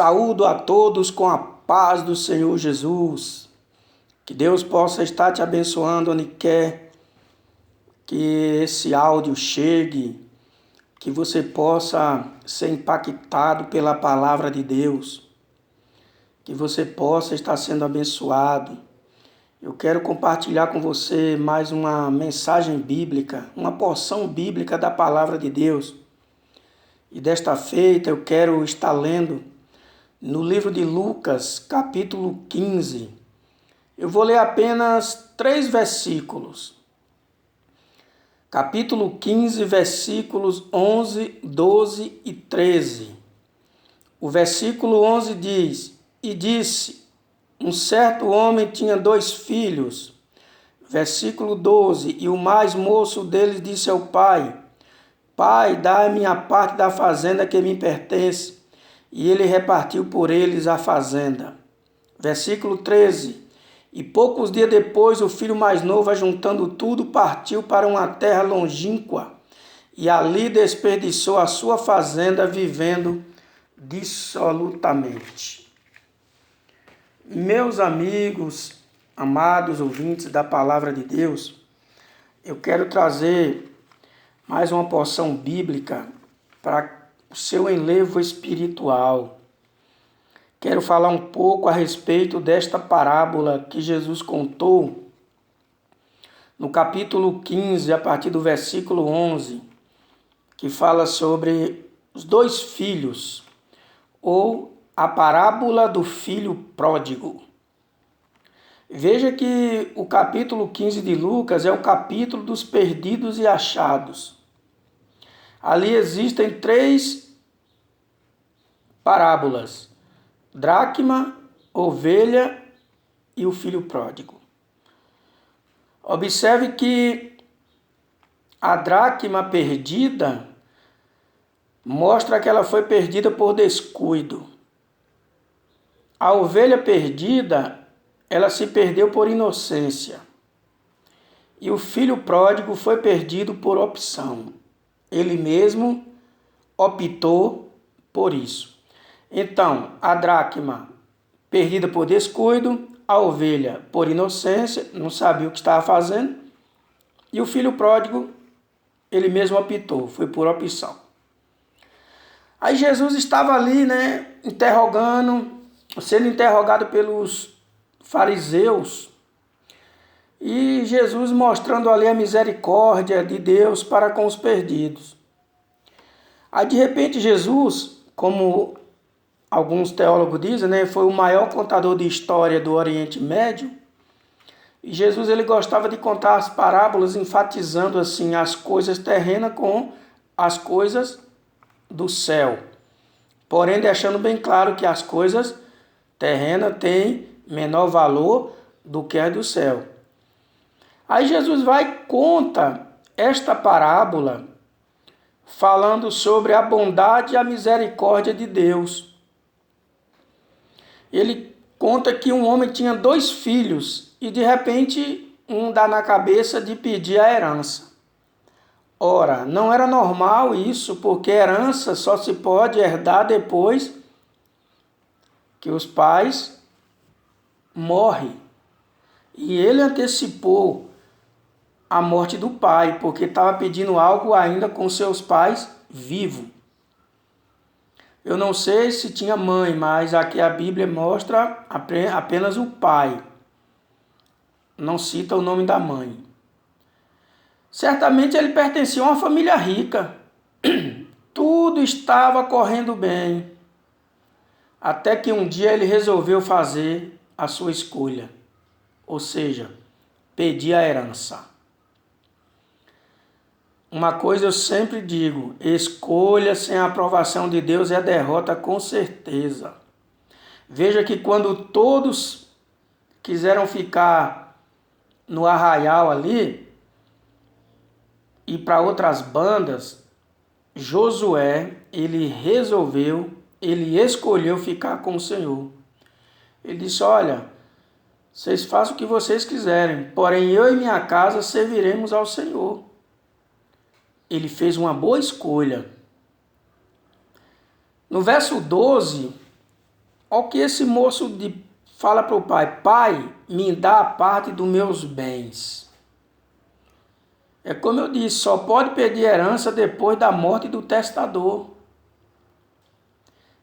Saúdo a todos com a paz do Senhor Jesus. Que Deus possa estar te abençoando onde quer que esse áudio chegue, que você possa ser impactado pela palavra de Deus, que você possa estar sendo abençoado. Eu quero compartilhar com você mais uma mensagem bíblica, uma porção bíblica da palavra de Deus. E desta feita eu quero estar lendo no livro de Lucas, capítulo 15. Eu vou ler apenas 3 versículos. Capítulo 15, versículos 11, 12 e 13. O versículo 11 diz: E disse, um certo homem tinha 2 filhos. Versículo 12, e o mais moço deles disse ao pai: Pai, dá-me a parte da fazenda que me pertence. E ele repartiu por eles a fazenda. Versículo 13. E poucos dias depois, o filho mais novo, ajuntando tudo, partiu para uma terra longínqua, e ali desperdiçou a sua fazenda, vivendo dissolutamente. Meus amigos, amados ouvintes da palavra de Deus, eu quero trazer mais uma porção bíblica para o seu enlevo espiritual. Quero falar um pouco a respeito desta parábola que Jesus contou no capítulo 15, a partir do versículo 11, que fala sobre os 2 filhos, ou a parábola do filho pródigo. Veja que o capítulo 15 de Lucas é o capítulo dos perdidos e achados. Ali existem 3 parábolas: dracma, ovelha e o filho pródigo. Observe que a dracma perdida mostra que ela foi perdida por descuido. A ovelha perdida, ela se perdeu por inocência. E o filho pródigo foi perdido por opção. Ele mesmo optou por isso. Então, a dracma perdida por descuido, a ovelha por inocência, não sabia o que estava fazendo, e o filho pródigo, ele mesmo optou, foi por opção. Aí Jesus estava ali, sendo interrogado pelos fariseus, e Jesus mostrando ali a misericórdia de Deus para com os perdidos. Aí de repente Jesus, como alguns teólogos dizem, foi o maior contador de história do Oriente Médio. E Jesus ele gostava de contar as parábolas, enfatizando assim as coisas terrenas com as coisas do céu. Porém, deixando bem claro que as coisas terrenas têm menor valor do que as do céu. Aí Jesus vai e conta esta parábola falando sobre a bondade e a misericórdia de Deus. Ele conta que um homem tinha 2 filhos e de repente um dá na cabeça de pedir a herança. Ora, não era normal isso, porque herança só se pode herdar depois que os pais morrem. E ele antecipou a morte do pai, porque estava pedindo algo ainda com seus pais vivos. Eu não sei se tinha mãe, mas aqui a Bíblia mostra apenas o pai. Não cita o nome da mãe. Certamente ele pertencia a uma família rica. Tudo estava correndo bem. Até que um dia ele resolveu fazer a sua escolha. Ou seja, pedir a herança. Uma coisa eu sempre digo: escolha sem a aprovação de Deus é derrota com certeza. Veja que quando todos quiseram ficar no arraial ali, e para outras bandas, Josué, ele escolheu ficar com o Senhor. Ele disse: olha, vocês façam o que vocês quiserem, porém eu e minha casa serviremos ao Senhor. Ele fez uma boa escolha. No verso 12, Olha o que esse moço fala para o pai: pai, me dá a parte dos meus bens. É como eu disse, só pode pedir herança depois da morte do testador.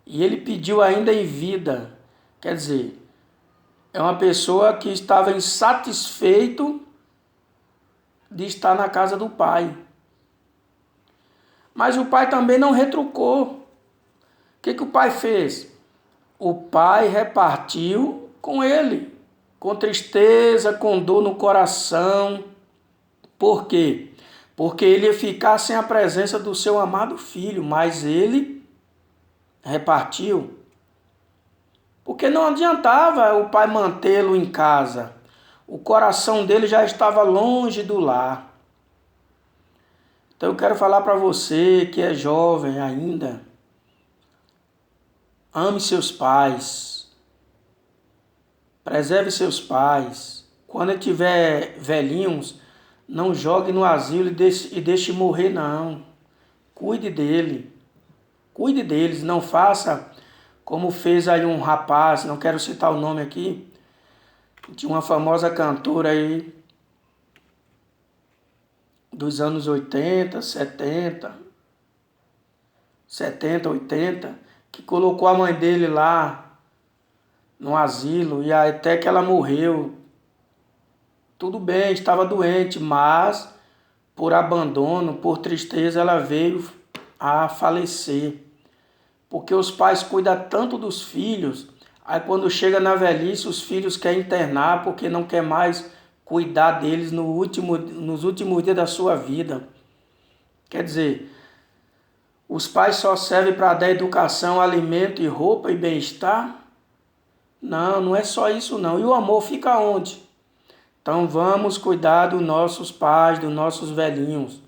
E ele pediu ainda em vida. Quer dizer, é uma pessoa que estava insatisfeito de estar na casa do pai. Mas o pai também não retrucou. O que o pai fez? O pai repartiu com ele, com tristeza, com dor no coração. Por quê? Porque ele ia ficar sem a presença do seu amado filho, mas ele repartiu. Porque não adiantava o pai mantê-lo em casa. O coração dele já estava longe do lar. Então eu quero falar para você que é jovem ainda. Ame seus pais. Preserve seus pais. Quando ele tiver velhinhos, não jogue no asilo e deixe morrer, não. Cuide dele. Cuide deles. Não faça como fez aí um rapaz, não quero citar o nome aqui, de uma famosa cantora aí dos anos 80, 80, que colocou a mãe dele lá no asilo e até que ela morreu. Tudo bem, estava doente, mas por abandono, por tristeza, ela veio a falecer. Porque os pais cuidam tanto dos filhos, aí quando chega na velhice, os filhos querem internar porque não quer mais cuidar deles nos últimos dias da sua vida. Quer dizer, os pais só servem para dar educação, alimento e roupa e bem-estar? Não, não é só isso não. E o amor fica onde? Então vamos cuidar dos nossos pais, dos nossos velhinhos,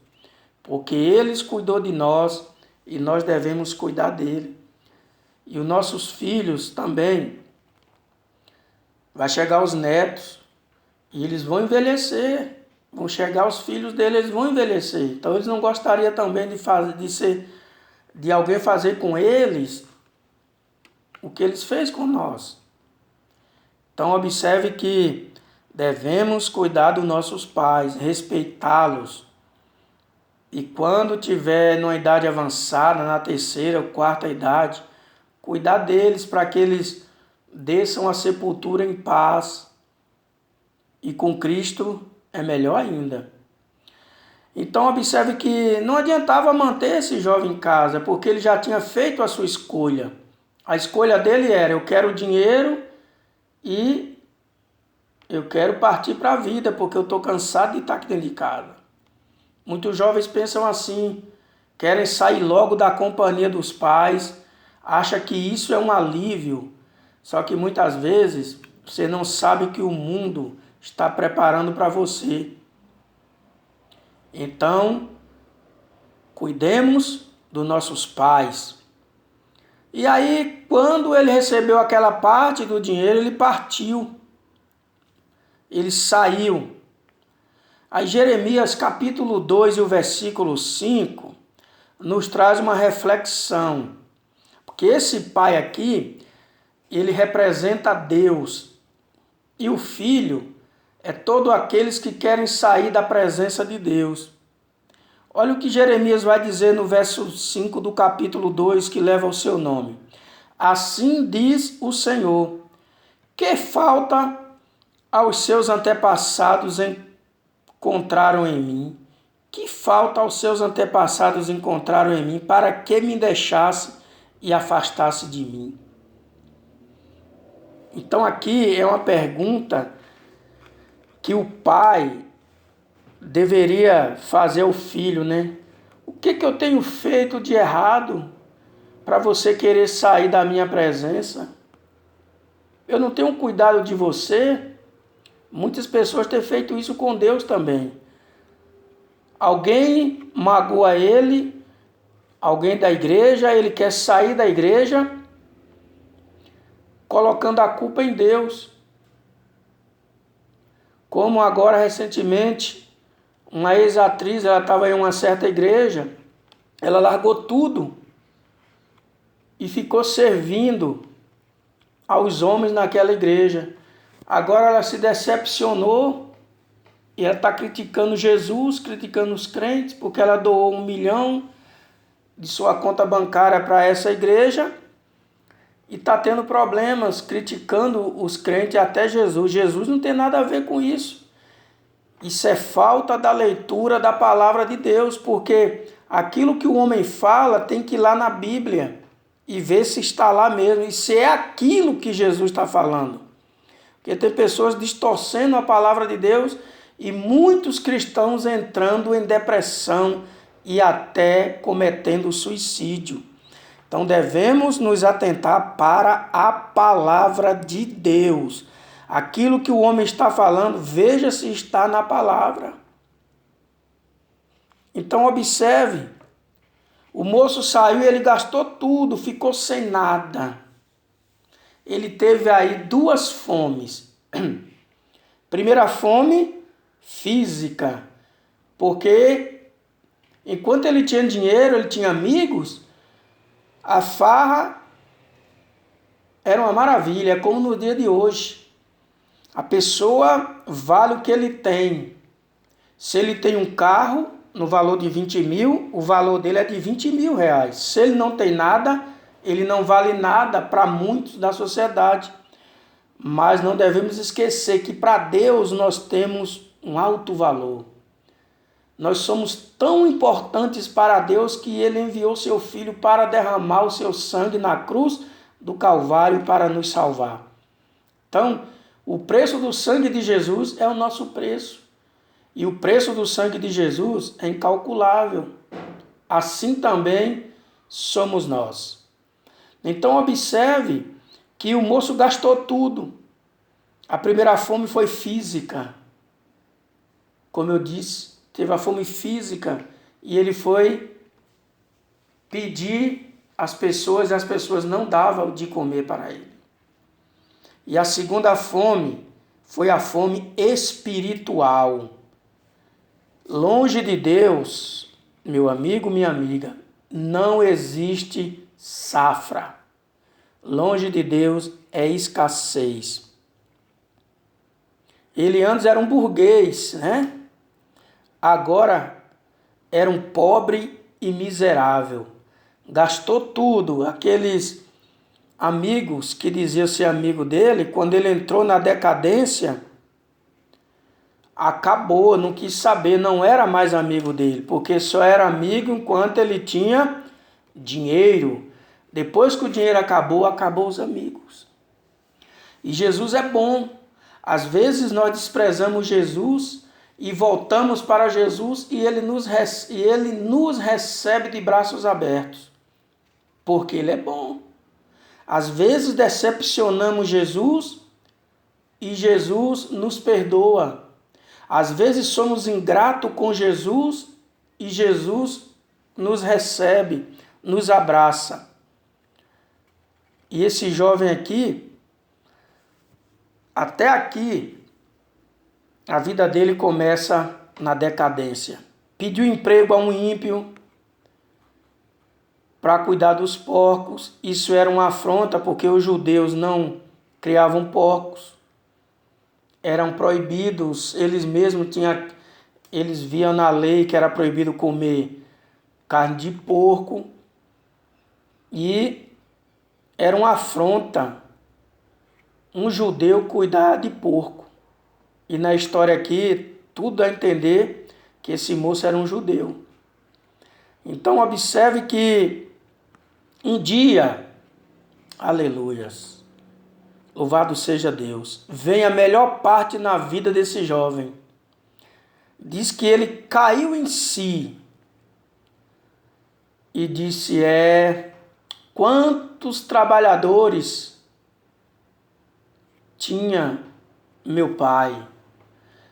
porque eles cuidou de nós e nós devemos cuidar dele. E os nossos filhos também. Vai chegar os netos e eles vão envelhecer. Vão chegar os filhos deles, eles vão envelhecer. Então eles não gostariam também de alguém fazer com eles o que eles fez com nós. Então observe que devemos cuidar dos nossos pais, respeitá-los. E quando tiver numa idade avançada, na terceira ou quarta idade, cuidar deles para que eles desçam a sepultura em paz. E com Cristo é melhor ainda. Então observe que não adiantava manter esse jovem em casa, porque ele já tinha feito a sua escolha. A escolha dele era: eu quero dinheiro e eu quero partir para a vida, porque eu estou cansado de estar aqui dentro de casa. Muitos jovens pensam assim, querem sair logo da companhia dos pais, acham que isso é um alívio, só que muitas vezes você não sabe o que o mundo está preparando para você. Então, cuidemos dos nossos pais. E aí, quando ele recebeu aquela parte do dinheiro, ele partiu. Ele saiu. Aí Jeremias capítulo 2 e o versículo 5 nos traz uma reflexão. Porque esse pai aqui, ele representa Deus. E o filho é todos aqueles que querem sair da presença de Deus. Olha o que Jeremias vai dizer no verso 5 do capítulo 2, que leva o seu nome. Assim diz o Senhor: que falta aos seus antepassados encontraram em mim? Que falta aos seus antepassados encontraram em mim para que me deixasse e afastasse de mim? Então aqui é uma pergunta que o pai deveria fazer ao filho, né? O que eu tenho feito de errado para você querer sair da minha presença? Eu não tenho cuidado de você? Muitas pessoas têm feito isso com Deus também. Alguém magoa ele, alguém da igreja, ele quer sair da igreja, colocando a culpa em Deus. Como agora recentemente, uma ex-atriz, ela estava em uma certa igreja, ela largou tudo e ficou servindo aos homens naquela igreja. Agora ela se decepcionou e ela está criticando Jesus, criticando os crentes, porque ela doou 1 milhão de sua conta bancária para essa igreja e está tendo problemas, criticando os crentes até Jesus. Jesus não tem nada a ver com isso. Isso é falta da leitura da palavra de Deus, porque aquilo que o homem fala tem que ir lá na Bíblia e ver se está lá mesmo, e se é aquilo que Jesus está falando. Porque tem pessoas distorcendo a palavra de Deus e muitos cristãos entrando em depressão e até cometendo suicídio. Então devemos nos atentar para a palavra de Deus. Aquilo que o homem está falando, veja se está na palavra. Então observe, o moço saiu e ele gastou tudo, ficou sem nada. Ele teve aí 2 fomes. Primeira fome, física, porque enquanto ele tinha dinheiro, ele tinha amigos, a farra era uma maravilha, como no dia de hoje. A pessoa vale o que ele tem. Se ele tem um carro no valor de 20 mil, o valor dele é de 20 mil reais. Se ele não tem nada, ele não vale nada para muitos da sociedade. Mas não devemos esquecer que para Deus nós temos um alto valor. Nós somos tão importantes para Deus que Ele enviou seu Filho para derramar o seu sangue na cruz do Calvário para nos salvar. Então, o preço do sangue de Jesus é o nosso preço. E o preço do sangue de Jesus é incalculável. Assim também somos nós. Então, observe que o moço gastou tudo. A primeira fome foi física. Como eu disse, teve a fome física e ele foi pedir às pessoas e as pessoas não davam de comer para ele. E a segunda fome foi a fome espiritual. Longe de Deus, meu amigo, minha amiga, não existe safra. Longe de Deus é escassez. Ele antes era um burguês, né? Agora era um pobre e miserável. Gastou tudo. Aqueles amigos que diziam ser amigo dele, quando ele entrou na decadência, acabou, não quis saber, não era mais amigo dele, porque só era amigo enquanto ele tinha dinheiro. Depois que o dinheiro acabou, acabou os amigos. E Jesus é bom. Às vezes nós desprezamos Jesus e voltamos para Jesus e ele nos recebe de braços abertos, porque ele é bom. Às vezes decepcionamos Jesus e Jesus nos perdoa. Às vezes somos ingratos com Jesus e Jesus nos recebe, nos abraça. E esse jovem aqui, até aqui, a vida dele começa na decadência. Pediu emprego a um ímpio para cuidar dos porcos. Isso era uma afronta, porque os judeus não criavam porcos. Eram proibidos, eles mesmos eles viam na lei que era proibido comer carne de porco. E era uma afronta um judeu cuidar de porco. E na história aqui, tudo dá a entender que esse moço era um judeu. Então observe que um dia, aleluias, louvado seja Deus, vem a melhor parte na vida desse jovem. Diz que ele caiu em si e disse, quantos trabalhadores tinha meu pai?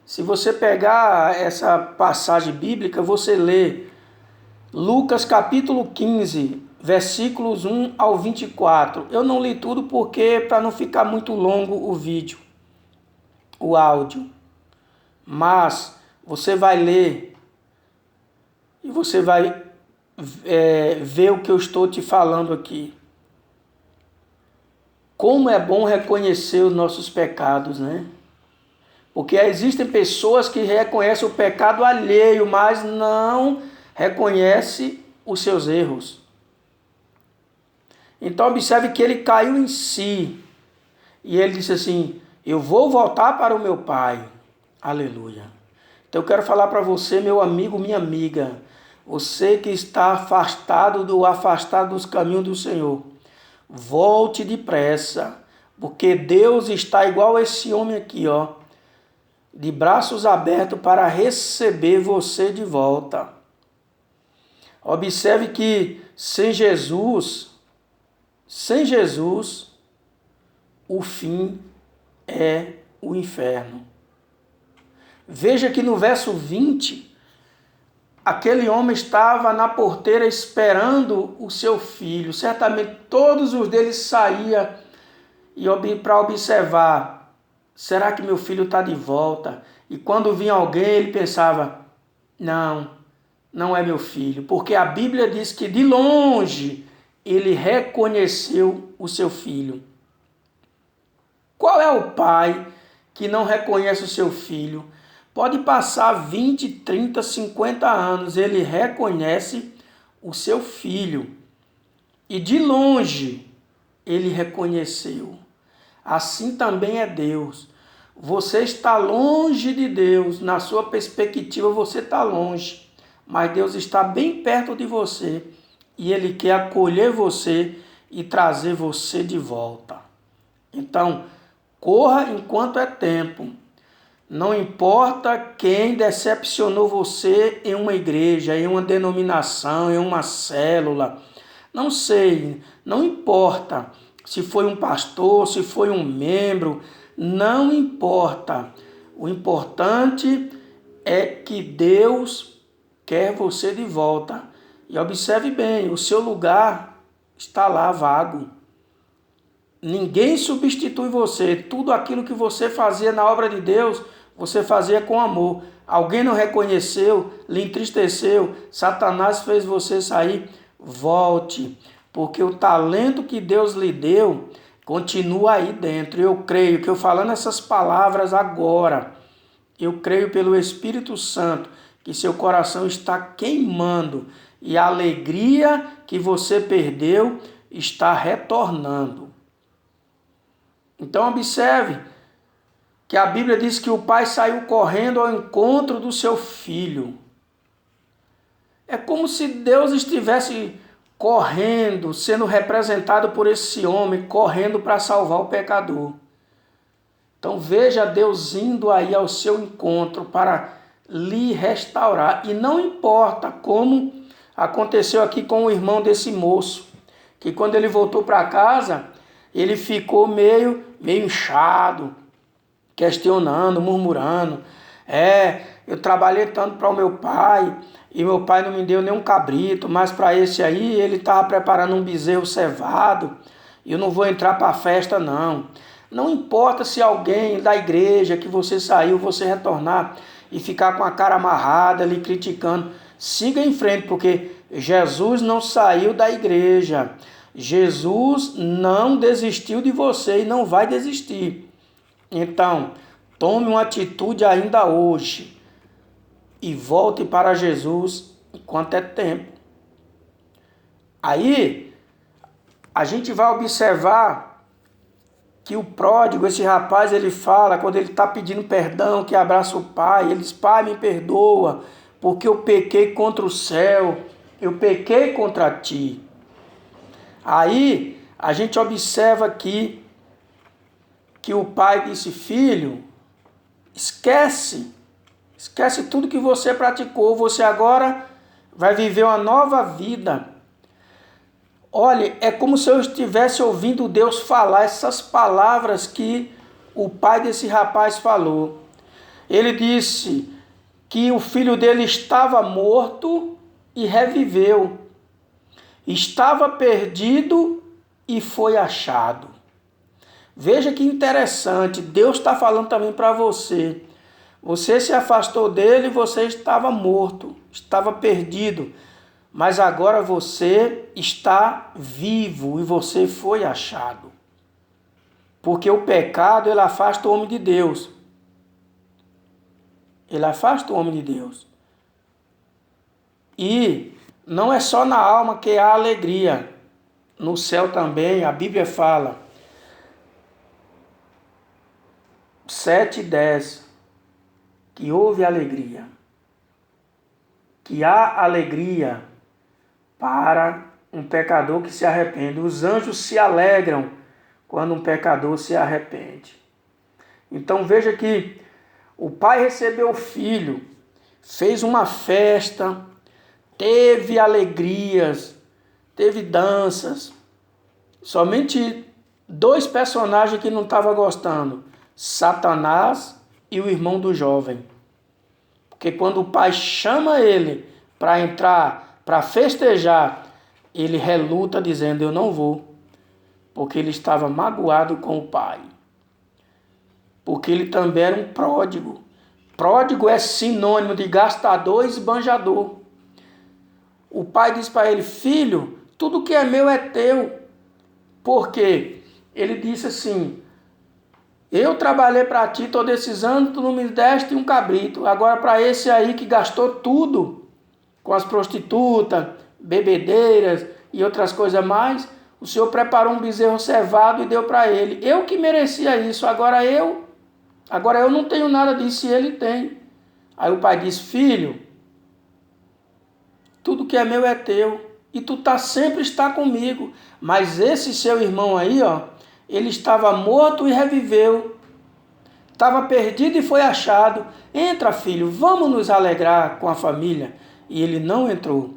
Se você pegar essa passagem bíblica, você lê Lucas capítulo 15, versículos 1 ao 24. Eu não li tudo porque para não ficar muito longo o vídeo, o áudio. Mas você vai ler e você vai ver o que eu estou te falando aqui. Como é bom reconhecer os nossos pecados, né? Porque existem pessoas que reconhecem o pecado alheio, mas não reconhecem os seus erros. Então observe que ele caiu em si. E ele disse assim, eu vou voltar para o meu pai. Aleluia. Então eu quero falar para você, meu amigo, minha amiga, você que está afastado dos caminhos do Senhor, volte depressa, porque Deus está igual a esse homem aqui, ó, de braços abertos para receber você de volta. Observe que sem Jesus, o fim é o inferno. Veja que no verso 20, aquele homem estava na porteira esperando o seu filho. Certamente todos os deles saíam para observar, será que meu filho está de volta? E quando vinha alguém, ele pensava, não é meu filho. Porque a Bíblia diz que de longe ele reconheceu o seu filho. Qual é o pai que não reconhece o seu filho? Pode passar 20, 30, 50 anos, ele reconhece o seu filho. E de longe ele reconheceu. Assim também é Deus. Você está longe de Deus, na sua perspectiva você está longe. Mas Deus está bem perto de você e Ele quer acolher você e trazer você de volta. Então, corra enquanto é tempo. Não importa quem decepcionou você em uma igreja, em uma denominação, em uma célula. Não sei, não importa se foi um pastor, se foi um membro, não importa. O importante é que Deus quer você de volta. E observe bem, o seu lugar está lá vago. Ninguém substitui você. Tudo aquilo que você fazia na obra de Deus, você fazia com amor. Alguém não reconheceu, lhe entristeceu, Satanás fez você sair, volte. Porque o talento que Deus lhe deu continua aí dentro. Eu creio que eu falando essas palavras agora, eu creio pelo Espírito Santo que seu coração está queimando e a alegria que você perdeu está retornando. Então observe que a Bíblia diz que o pai saiu correndo ao encontro do seu filho. É como se Deus estivesse correndo, sendo representado por esse homem, correndo para salvar o pecador. Então veja Deus indo aí ao seu encontro para lhe restaurar. E não importa como aconteceu aqui com o irmão desse moço, que quando ele voltou para casa, ele ficou meio inchado, questionando, murmurando. Eu trabalhei tanto para o meu pai, e meu pai não me deu nenhum cabrito, mas para esse aí ele estava preparando um bezerro cevado, e eu não vou entrar para a festa não. Não importa se alguém da igreja que você saiu, você retornar e ficar com a cara amarrada ali criticando, siga em frente, porque Jesus não saiu da igreja. Jesus não desistiu de você e não vai desistir. Então, tome uma atitude ainda hoje e volte para Jesus enquanto é tempo. Aí, a gente vai observar que o pródigo, esse rapaz, ele fala, quando ele está pedindo perdão, que abraça o pai, ele diz, pai, me perdoa, porque eu pequei contra o céu, eu pequei contra ti. Aí, a gente observa aqui que o pai disse, filho, esquece tudo que você praticou, você agora vai viver uma nova vida. Olha, é como se eu estivesse ouvindo Deus falar essas palavras que o pai desse rapaz falou. Ele disse que o filho dele estava morto e reviveu. Estava perdido e foi achado. Veja que interessante, Deus está falando também para você. Você se afastou dele, você estava morto, estava perdido. Mas agora você está vivo e você foi achado. Porque o pecado, ele afasta o homem de Deus. Ele afasta o homem de Deus. E não é só na alma que há alegria. No céu também, a Bíblia fala, 7:10, que houve alegria. Que há alegria para um pecador que se arrepende. Os anjos se alegram quando um pecador se arrepende. Então veja que o pai recebeu o filho, fez uma festa, teve alegrias, teve danças. Somente dois personagens que não estavam gostando, Satanás e o irmão do jovem. Porque quando o pai chama ele para entrar, para festejar, ele reluta dizendo, eu não vou. Porque ele estava magoado com o pai. Porque ele também era um pródigo. Pródigo é sinônimo de gastador e esbanjador. O pai diz para ele, filho, tudo que é meu é teu. Porque ele disse assim, eu trabalhei para ti todos esses anos, tu não me deste um cabrito. Agora para esse aí que gastou tudo, com as prostitutas, bebedeiras e outras coisas mais, o Senhor preparou um bezerro cevado e deu para ele. Eu que merecia isso, agora eu não tenho nada disso e ele tem. Aí o pai diz, filho, tudo que é meu é teu e tu sempre está comigo. Mas esse seu irmão aí, ele estava morto e reviveu. Estava perdido e foi achado. Entra, filho, vamos nos alegrar com a família. E ele não entrou.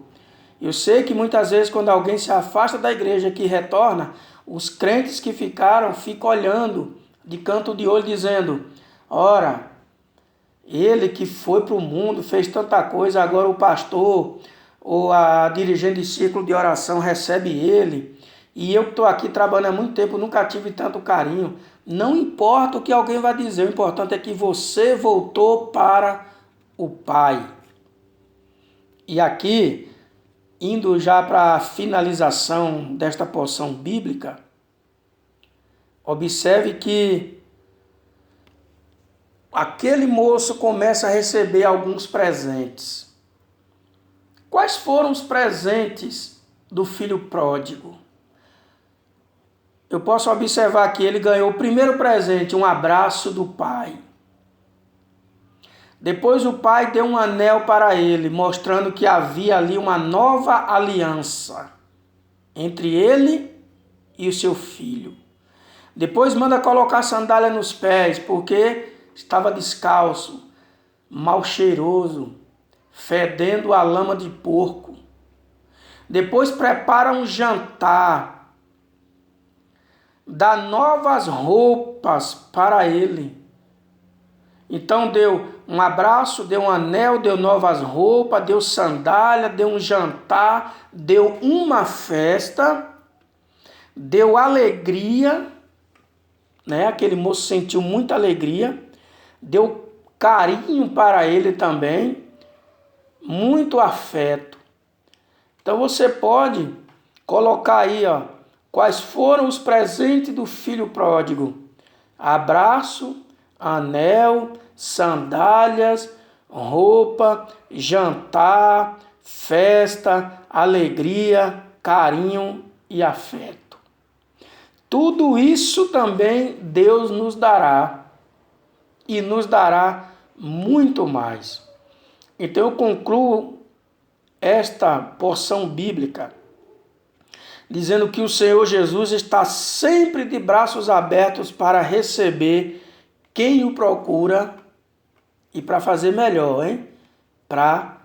Eu sei que muitas vezes quando alguém se afasta da igreja que retorna, os crentes que ficam olhando de canto de olho dizendo, ora, ele que foi para o mundo, fez tanta coisa, agora o pastor ou a dirigente de círculo de oração recebe ele. E eu que estou aqui trabalhando há muito tempo, nunca tive tanto carinho. Não importa o que alguém vai dizer, o importante é que você voltou para o Pai. E aqui, indo já para a finalização desta porção bíblica, observe que aquele moço começa a receber alguns presentes. Quais foram os presentes do filho pródigo? Eu posso observar que ele ganhou o primeiro presente, um abraço do pai. Depois o pai deu um anel para ele, mostrando que havia ali uma nova aliança entre ele e o seu filho. Depois manda colocar sandália nos pés, porque estava descalço, mal cheiroso, fedendo a lama de porco. Depois prepara um jantar, dá novas roupas para ele. Então deu um abraço, deu um anel, deu novas roupas, deu sandália, deu um jantar, deu uma festa, deu alegria, né? Aquele moço sentiu muita alegria, deu carinho para ele também, muito afeto. Então você pode colocar aí, quais foram os presentes do filho pródigo: abraço, anel, sandálias, roupa, jantar, festa, alegria, carinho e afeto. Tudo isso também Deus nos dará e nos dará muito mais. Então eu concluo esta porção bíblica dizendo que o Senhor Jesus está sempre de braços abertos para receber quem o procura e para fazer melhor, para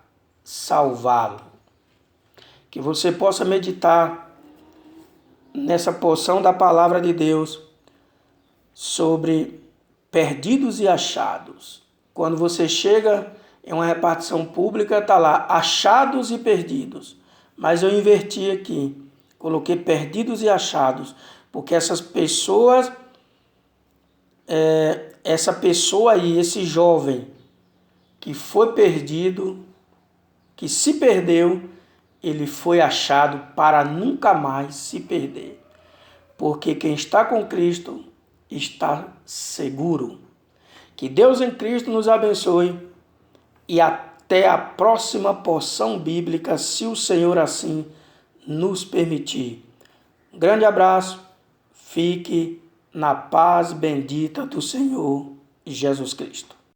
salvá-lo. Que você possa meditar nessa porção da palavra de Deus sobre perdidos e achados. Quando você chega em uma repartição pública, está lá, achados e perdidos. Mas eu inverti aqui, coloquei perdidos e achados, porque essas pessoas, essa pessoa aí, esse jovem que foi perdido, que se perdeu, ele foi achado para nunca mais se perder. Porque quem está com Cristo está seguro. Que Deus em Cristo nos abençoe e até a próxima porção bíblica, se o Senhor assim nos permitir. Um grande abraço, fique na paz bendita do Senhor Jesus Cristo.